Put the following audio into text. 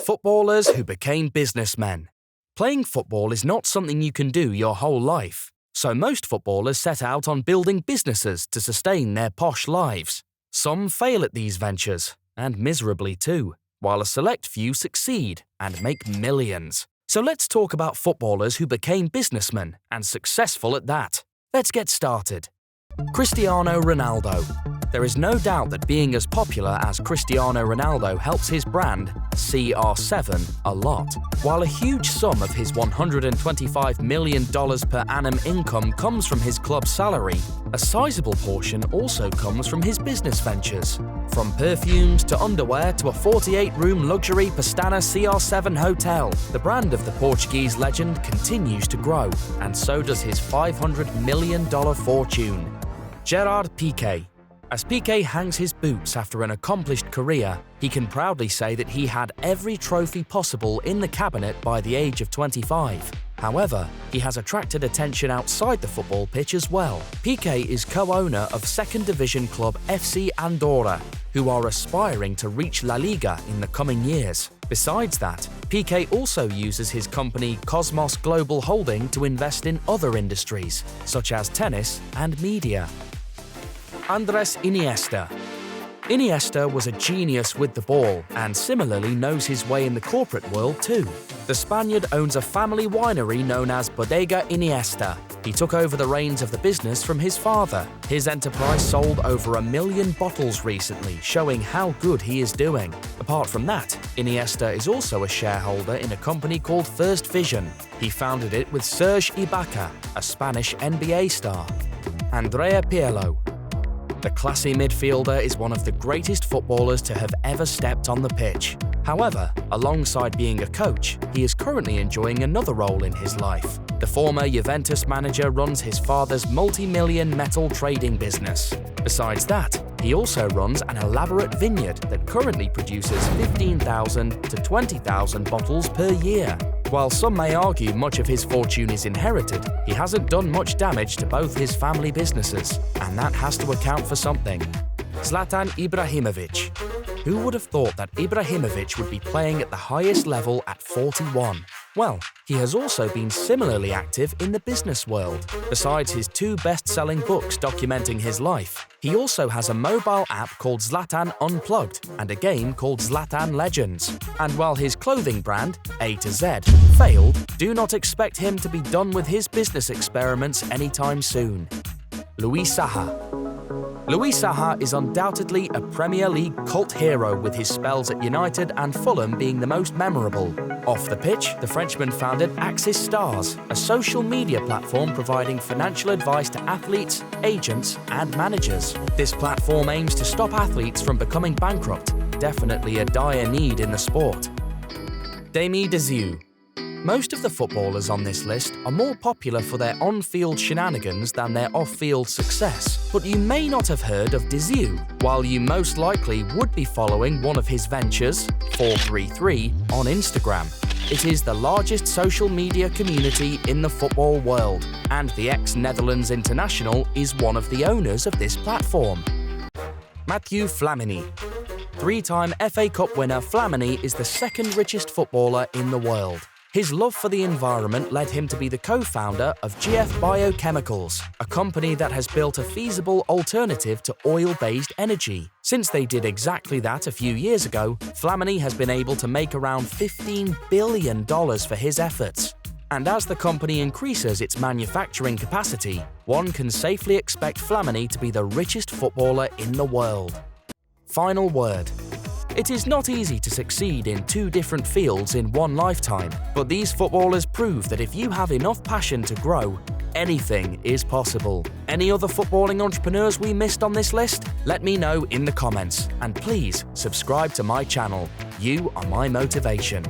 Footballers who became businessmen. Playing football is not something you can do your whole life, so most footballers set out on building businesses to sustain their posh lives. Some fail at these ventures, and miserably too, while a select few succeed and make millions. So let's talk about footballers who became businessmen and successful at that. Let's get started. Cristiano Ronaldo. There is no doubt that being as popular as Cristiano Ronaldo helps his brand, CR7, a lot. While a huge sum of his $125 million per annum income comes from his club salary, a sizable portion also comes from his business ventures. From perfumes to underwear to a 48-room luxury Pestana CR7 hotel, the brand of the Portuguese legend continues to grow, and so does his $500 million fortune. Gerard Pique. As Pique hangs his boots after an accomplished career, he can proudly say that he had every trophy possible in the cabinet by the age of 25. However, he has attracted attention outside the football pitch as well. Pique is co-owner of second division club FC Andorra, who are aspiring to reach La Liga in the coming years. Besides that, Pique also uses his company Cosmos Global Holding to invest in other industries, such as tennis and media. Andres Iniesta. Iniesta was a genius with the ball and similarly knows his way in the corporate world too. The Spaniard owns a family winery known as Bodega Iniesta. He took over the reins of the business from his father. His enterprise sold over 1 million bottles recently, showing how good he is doing. Apart from that, Iniesta is also a shareholder in a company called First Vision. He founded it with Serge Ibaka, a Spanish NBA star. Andrea Pirlo. The classy midfielder is one of the greatest footballers to have ever stepped on the pitch. However, alongside being a coach, he is currently enjoying another role in his life. The former Juventus manager runs his father's multi-million metal trading business. Besides that, he also runs an elaborate vineyard that currently produces 15,000 to 20,000 bottles per year. While some may argue much of his fortune is inherited, he hasn't done much damage to both his family businesses, and that has to account for something. Zlatan Ibrahimovic. Who would have thought that Ibrahimovic would be playing at the highest level at 41? Well, he has also been similarly active in the business world. Besides his 2 best-selling books documenting his life, he also has a mobile app called Zlatan Unplugged and a game called Zlatan Legends. And while his clothing brand, A to Z, failed, do not expect him to be done with his business experiments anytime soon. Saha. Saha is undoubtedly a Premier League cult hero, with his spells at United and Fulham being the most memorable. Off the pitch, the Frenchman founded Axis Stars, a social media platform providing financial advice to athletes, agents, and managers. This platform aims to stop athletes from becoming bankrupt, definitely a dire need in the sport. Demi Deziu. Most of the footballers on this list are more popular for their on-field shenanigans than their off-field success, but you may not have heard of Deziu, while you most likely would be following one of his ventures, 433, on Instagram. It is the largest social media community in the football world, and the ex-Netherlands international is one of the owners of this platform. Mathieu Flamini. 3-time FA Cup winner Flamini is the second richest footballer in the world. His love for the environment led him to be the co-founder of GF Biochemicals, a company that has built a feasible alternative to oil-based energy. Since they did exactly that a few years ago, Flamini has been able to make around $15 billion for his efforts. And as the company increases its manufacturing capacity, one can safely expect Flamini to be the richest footballer in the world. Final word. It is not easy to succeed in 2 different fields in one lifetime, but these footballers prove that if you have enough passion to grow, anything is possible. Any other footballing entrepreneurs we missed on this list? Let me know in the comments, and please subscribe to my channel. You are my motivation.